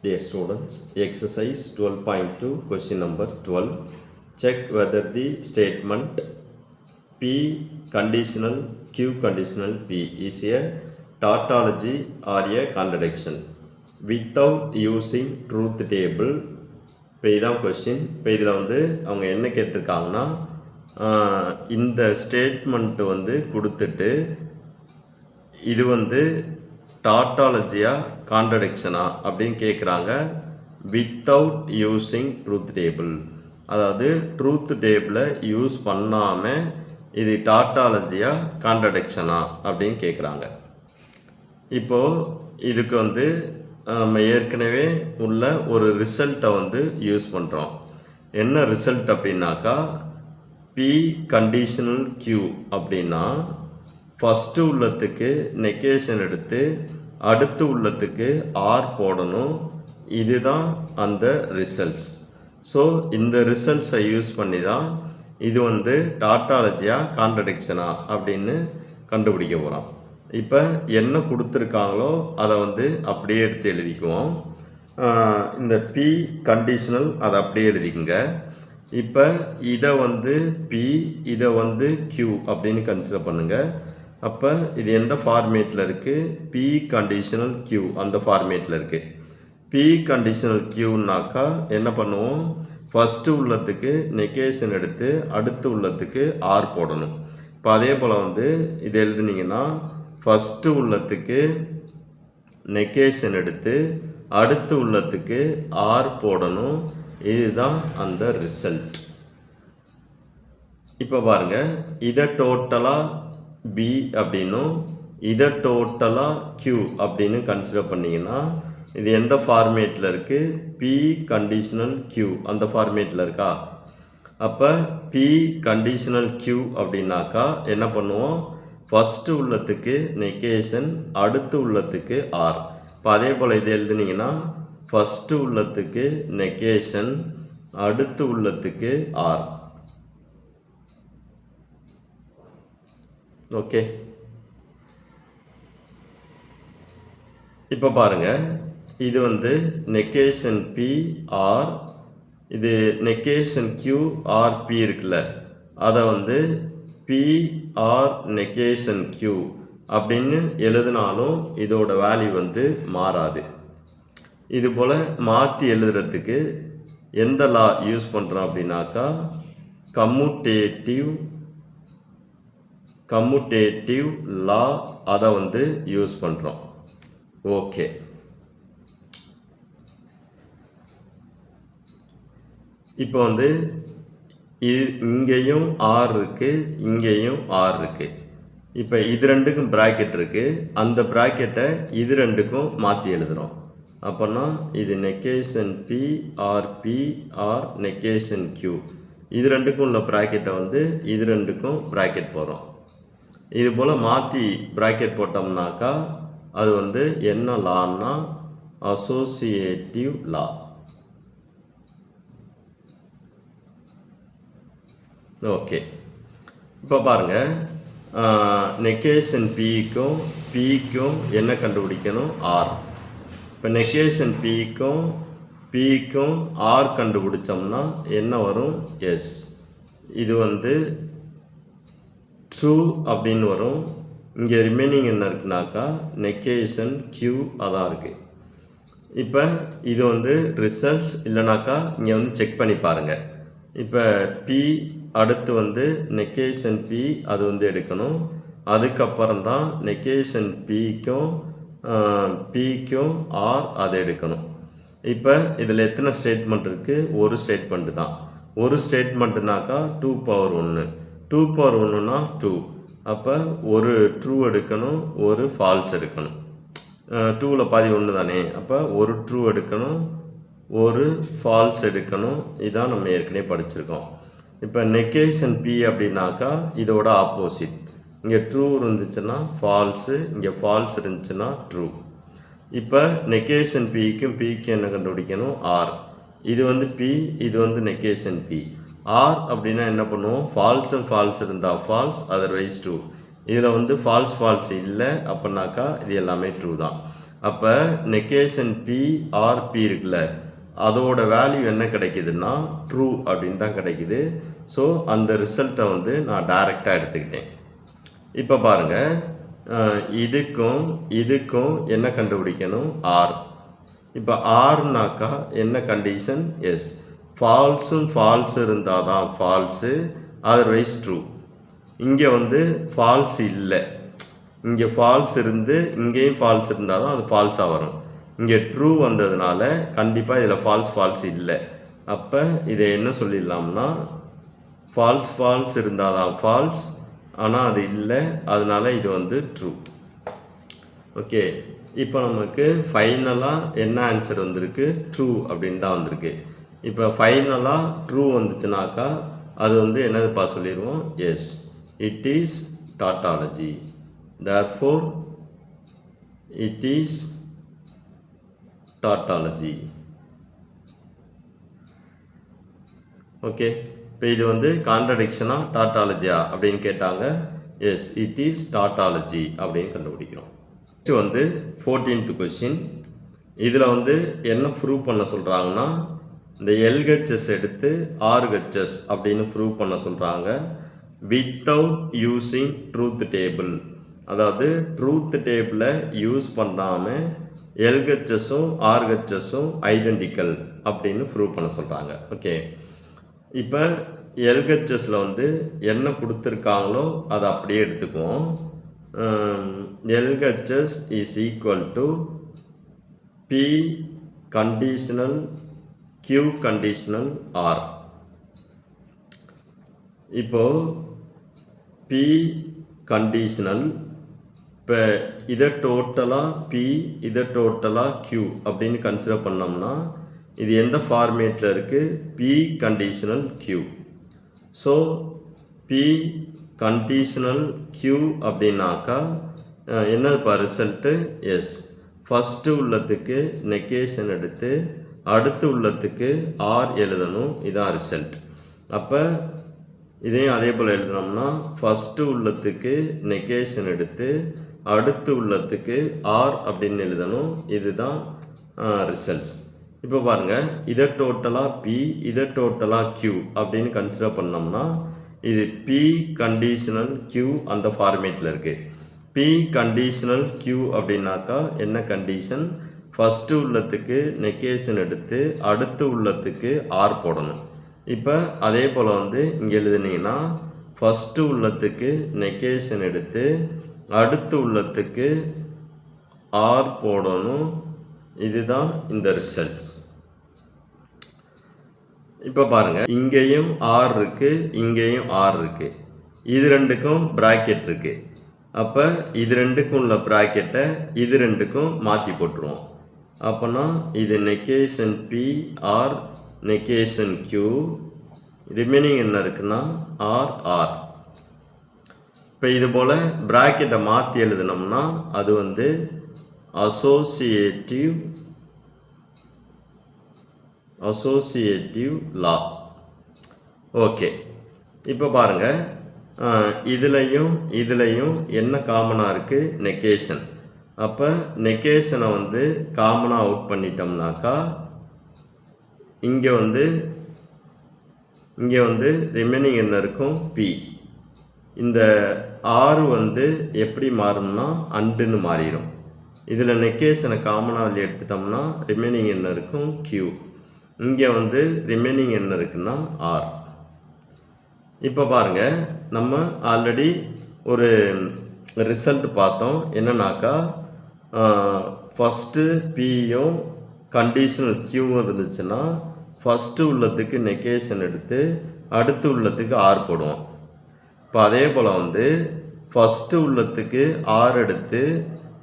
Dear students, exercise 12.2 question number 12. Check whether the statement P conditional Q conditional P is a tautology or a contradiction without using truth table. இப்போ இதான் question. இப்போ இதில் அவங்க என்ன கேட்டிருக்காங்கன்னா, இந்த statement கொடுத்துட்டு இது டாட்டாலஜியா கான்ட்ரடிக்ஷனா அப்படின்னு கேட்குறாங்க. வித்தவுட் யூஸிங் ட்ரூத் டேபிள், அதாவது ட்ரூத் டேபிளை யூஸ் பண்ணாமல் இது டாட்டாலஜியா கான்ட்ரடிக்ஷனா அப்படின்னு கேட்குறாங்க. இப்போது இதுக்கு நம்ம ஏற்கனவே உள்ள ஒரு ரிசல்ட்டை யூஸ் பண்ணுறோம். என்ன ரிசல்ட் அப்படின்னாக்கா, பி கண்டிஷனல் கியூ அப்படின்னா ஃபஸ்ட்டு உள்ளத்துக்கு நெகேஷன் எடுத்து அடுத்து உள்ளத்துக்கு ஆர் போடணும். இதுதான் அந்த ரிசல்ட்ஸ். ஸோ இந்த ரிசல்ட்ஸை யூஸ் பண்ணி தான் இது டாட்டாலஜியா கான்ட்ரடிக்ஷனா அப்படின்னு கண்டுபிடிக்க போகிறோம். இப்போ என்ன கொடுத்துருக்காங்களோ அதை அப்படியே எடுத்து எழுதிக்குவோம். இந்த பி கண்டிஷனல் அதை அப்படியே எழுதிக்குங்க. இப்போ இதை பி இதை கியூ அப்படின்னு கன்சிடர் பண்ணுங்கள். அப்போ இது எந்த ஃபார்மேட்டில் இருக்குது? பி கண்டிஷனல் கியூ அந்த ஃபார்மேட்டில் இருக்குது. பி கண்டிஷனல் கியூனாக்கா என்ன பண்ணுவோம்? ஃபஸ்ட்டு உள்ளத்துக்கு நெகேஷன் எடுத்து அடுத்து உள்ளத்துக்கு ஆர் போடணும். இப்போ அதே போல் இது எழுதுனீங்கன்னா ஃபஸ்ட்டு உள்ளத்துக்கு நெகேஷன் எடுத்து அடுத்து உள்ளத்துக்கு ஆர் போடணும். இதுதான் அந்த ரிசல்ட். இப்போ பாருங்கள், இதை டோட்டலாக பி அப்படின்னும் இதை டோட்டலாக கியூ அப்படின்னு கன்சிடர் பண்ணிங்கன்னா இது எந்த ஃபார்மேட்டில் இருக்குது? பி கண்டிஷனல் கியூ அந்த ஃபார்மேட்டில் இருக்கா? அப்போ பி கண்டிஷனல் கியூ அப்படின்னாக்கா என்ன பண்ணுவோம்? ஃபஸ்ட்டு உள்ளத்துக்கு நெகேஷன் அடுத்து உள்ளத்துக்கு ஆர். இப்போ அதே போல் இது எழுதுனீங்கன்னா ஃபஸ்ட்டு உள்ளத்துக்கு நெகேஷன் அடுத்து உள்ளத்துக்கு ஆர். ஓகே, இப்போ பாருங்கள், இது நெகேஷன் பி ஆர், இது நெகேஷன் கியூ ஆர் பி இருக்குல்ல, அதை பி ஆர் நெகேஷன் கியூ அப்படின்னு எழுதினாலும் இதோட வேல்யூ மாறாது. இது போல் மாற்றி எழுதுறதுக்கு எந்த லா யூஸ் பண்ணுறோம் அப்படின்னாக்கா, கம்முட்டேட்டிவ் லா அதை யூஸ் பண்ணுறோம். ஓகே, இப்போ இங்கேயும் ஆர் இருக்குது, இங்கேயும் ஆர் இருக்குது. இப்போ இது ரெண்டுக்கும் ப்ராக்கெட் இருக்குது. அந்த ப்ராக்கெட்டை இது ரெண்டுக்கும் மாற்றி எழுதுகிறோம். அப்போனா இது negation P R negation Q. இது ரெண்டுக்கும் உள்ள ப்ராக்கெட்டை இது ரெண்டுக்கும் ப்ராக்கெட் போகிறோம். இது போல் மாற்றி ப்ராக்கெட் போட்டோம்னாக்கா அது என்ன லான்னா அசோசியேட்டிவ் லா. ஓகே, இப்போ பாருங்கள், நெகேஷன் பிக்கும் என்ன கண்டுபிடிக்கணும்? ஆர். இப்போ நெகேஷன் பிக்கும் ஆர் கண்டுபிடிச்சோம்னா என்ன வரும்? எஸ். இது ட்ரூ அப்படின்னு வரும். இங்கே ரிமைனிங் என்ன இருக்குனாக்கா நெகேஷன் கியூ அதான் இருக்குது. இப்போ இது ரிசல்ட்ஸ் இல்லைனாக்கா இங்கே செக் பண்ணி பாருங்கள். இப்போ பி அடுத்து நெகேஷன் பி அது எடுக்கணும். அதுக்கப்புறம் தான் நெகேஷன் பிக்கும் ஆர் அதை எடுக்கணும். இப்போ இதில் எத்தனை ஸ்டேட்மெண்ட் இருக்குது? ஒரு ஸ்டேட்மெண்ட்டு தான். ஒரு ஸ்டேட்மெண்ட்டுனாக்கா 2 பவர் 1னா 2. அப்போ ஒரு ட்ரூ எடுக்கணும், ஒரு ஃபால்ஸ் எடுக்கணும். 2ல் பாதி 1 தானே. அப்போ ஒரு ட்ரூ எடுக்கணும், ஒரு ஃபால்ஸ் எடுக்கணும். இதான் நம்ம ஏற்கனவே படிச்சிருக்கோம். இப்போ நெகேஷன் பி அப்படின்னாக்கா இதோட ஆப்போசிட். இங்கே ட்ரூ இருந்துச்சுன்னா ஃபால்ஸு, இங்கே ஃபால்ஸ் இருந்துச்சுன்னா ட்ரூ. இப்போ நெகேஷன் பிக்கும் என்ன கண்டுபிடிக்கணும்? ஆர். இது பி, இது நெகேஷன் பி. ஆர் அப்படின்னா என்ன பண்ணுவோம்? ஃபால்ஸ் இருந்தால் ஃபால்ஸ், அதர்வைஸ் ட்ரூ. இதில் ஃபால்ஸ் இல்லை அப்படின்னாக்கா இது எல்லாமே ட்ரூ தான். அப்போ நெகேஷன் பி ஆர் பி இருக்குல்ல, அதோட வேல்யூ என்ன கிடைக்குதுன்னா ட்ரூ அப்படின்னு தான் கிடைக்குது. ஸோ அந்த ரிசல்ட்டை வந்து நான் டைரெக்டாக எடுத்துக்கிட்டேன். இப்போ பாருங்கள், இதுக்கும் இதுக்கும் என்ன கண்டுபிடிக்கணும்? ஆர். இப்போ ஆர்னாக்கா என்ன கண்டிஷன்? எஸ், ஃபால்ஸும் ஃபால்ஸ் இருந்தால் தான் ஃபால்ஸு, அதர்வைஸ் ட்ரூ. இங்கே வந்து ஃபால்ஸ் இல்லை, இங்கே ஃபால்ஸ் இருந்து இங்கேயும் ஃபால்ஸ் இருந்தால் தான் அது ஃபால்ஸாக வரும். இங்கே ட்ரூ வந்ததுனால கண்டிப்பாக இதில் ஃபால்ஸ் இல்லை. அப்போ இதை என்ன சொல்லிடலாம்னா ஃபால்ஸ் இருந்தால் தான் ஃபால்ஸ், ஆனால் அது இல்லை, அதனால இது வந்து ட்ரூ. ஓகே, இப்போ நமக்கு ஃபைனலாக என்ன ஆன்சர் வந்திருக்கு? ட்ரூ அப்படின்னு தான் வந்திருக்கு. இப்போ ஃபைனலாக ட்ரூ வந்துச்சுனாக்கா அது வந்து என்னதுப்பா சொல்லிடுவோம்? Yes, it is tautology. Therefore it is tautology. Okay, இப்போ இது வந்து கான்ட்ரடிக்ஷனா டாட்டாலஜியா அப்படின்னு கேட்டாங்க. எஸ், இட் இஸ் டாட்டாலஜி அப்படின்னு கண்டுபிடிக்கிறோம். நெக்ஸ்ட் வந்து 14th கொஸ்டின். இதில் வந்து என்ன ப்ரூவ் பண்ண சொல்கிறாங்கன்னா, இந்த எல்ஹெச்எஸ் எடுத்து ஆர்ஹெச்எஸ் அப்படின்னு ப்ரூவ் பண்ண சொல்கிறாங்க வித்தவுட் யூஸிங் ட்ரூத் டேபிள். அதாவது ட்ரூத் டேபிளை யூஸ் பண்ணாமல் எல்ஹெச்எஸும் ஆர்ஹெச்எஸும் ஐடென்டிக்கல் அப்படின்னு ப்ரூவ் பண்ண சொல்கிறாங்க. ஓகே, இப்போ எல்ஹெச்எஸில் வந்து என்ன கொடுத்துருக்காங்களோ அதை அப்படியே எடுத்துக்குவோம். LHS is equal to P conditional Q conditional R. இப்போது பி கண்டிஷனல், இப்போ இதை டோட்டலாக பி, இதை டோட்டலாக கியூ அப்படின்னு கன்சிடர் பண்ணோம்னா இது எந்த ஃபார்மேட்டில் இருக்குது? P conditional Q. So P conditional Q அப்படின்னாக்கா என்னதுப்பா ரிசல்ட்டு? எஸ், ஃபஸ்ட்டு உள்ளத்துக்கு நெகேஷன் எடுத்து அடுத்து உள்ளத்துக்கு ஆர் எழுதணும், இதான் ரிசல்ட். அப்போ இதையும் அதே போல் எழுதினோம்னா ஃபஸ்ட்டு உள்ளத்துக்கு நெகேஷன் எடுத்து அடுத்து உள்ளத்துக்கு ஆர் அப்படின்னு எழுதணும், இதுதான் ரிசல்ட்ஸ். இப்போ பாருங்கள், இதை டோட்டலாக பி, இதை டோட்டலாக கியூ அப்படின்னு கன்சிடர் பண்ணோம்னா இது பி கண்டிஷனல் கியூ அந்த ஃபார்மேட்டில் இருக்குது. பி கண்டிஷனல் கியூ அப்படின்னாக்கா என்ன கண்டிஷன்? ஃபஸ்ட்டு உள்ளத்துக்கு நெகேஷன் எடுத்து அடுத்து உள்ளத்துக்கு ஆர் போடணும். இப்போ அதே போல் வந்து இங்கே எழுதுனீங்கன்னா ஃபஸ்ட்டு உள்ளத்துக்கு நெகேஷன் எடுத்து அடுத்து உள்ளத்துக்கு ஆர் போடணும், இதுதான் இந்த ரிசல்ட்ஸ். இப்போ பாருங்கள், இங்கேயும் ஆர் இருக்குது, இங்கேயும் ஆர் இருக்குது, இது ரெண்டுக்கும் ப்ராக்கெட் இருக்குது. அப்போ இது ரெண்டுக்கும் உள்ள ப்ராக்கெட்டை இது ரெண்டுக்கும் மாற்றி போட்டுருவோம். அப்போனா இது negation P R negation Q, remaining என்ன இருக்குன்னா ஆர் ஆர். இப்போ இது போல் ப்ராக்கெட்டை மாற்றி எழுதினோம்னா அது வந்து அசோசியேட்டிவ் லா. ஓகே, இப்போ பாருங்கள், இதுலையும் என்ன காமனாக இருக்குது? நெகேஷன். அப்போ நெகேஷனை வந்து காமனாக அவுட் பண்ணிட்டோம்னாக்கா இங்கே வந்து ரிமைனிங் என்ன இருக்கும்? பி. இந்த ஆறு வந்து எப்படி மாறும்னா அண்டுன்னு மாறிடும். இதில் நெகேஷனை காமனாக வெளியே எடுத்துட்டோம்னா ரிமைனிங் என்ன இருக்கும்? கியூ. இங்கே வந்து ரிமைனிங் என்ன இருக்குன்னா ஆர். இப்போ பாருங்கள், நம்ம ஆல்ரெடி ஒரு ரிசல்ட் பார்த்தோம். என்னன்னாக்கா ஃபஸ்ட்டு பியும் கண்டிஷனல் கியூவும் இருந்துச்சுன்னா ஃபஸ்ட்டு உள்ளத்துக்கு நெகேஷன் எடுத்து அடுத்து உள்ளத்துக்கு ஆர் போடுவோம். இப்போ அதே போல் வந்து ஃபஸ்ட்டு உள்ளத்துக்கு ஆர் எடுத்து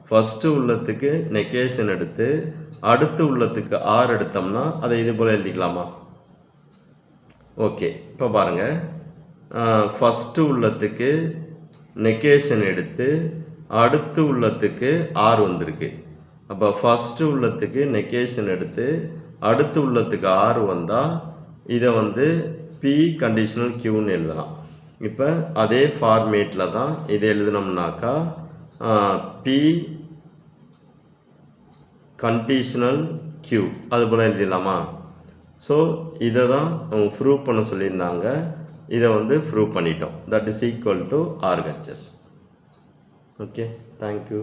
ஃபஸ்ட்டு உள்ளத்துக்கு நெகேஷன் எடுத்து அடுத்து உள்ளத்துக்கு ஆர் எடுத்தோம்னா அதை இது போல் எழுதிக்கலாமா? ஓகே, இப்போ பாருங்கள், ஃபஸ்ட்டு உள்ளத்துக்கு நெகேஷன் எடுத்து அடுத்து உள்ளத்துக்கு ஆர் வந்திருக்கு. அப்போ ஃபஸ்ட்டு உள்ளத்துக்கு நெகேஷன் எடுத்து அடுத்து உள்ளத்துக்கு ஆர் வந்தால் இதை வந்து பி கண்டிஷனல் கியூன்னு எழுதலாம். இப்போ அதே ஃபார்மேட்டில் தான் இதை எழுதினோம்னாக்கா பி கண்டிஷனல் q அது போல் எழுதிடலாமா? ஸோ இதை தான் அவங்க ப்ரூவ் பண்ண சொல்லியிருந்தாங்க. இதை வந்து ப்ரூவ் பண்ணிட்டோம். That is equal to RHS. Okay, thank you.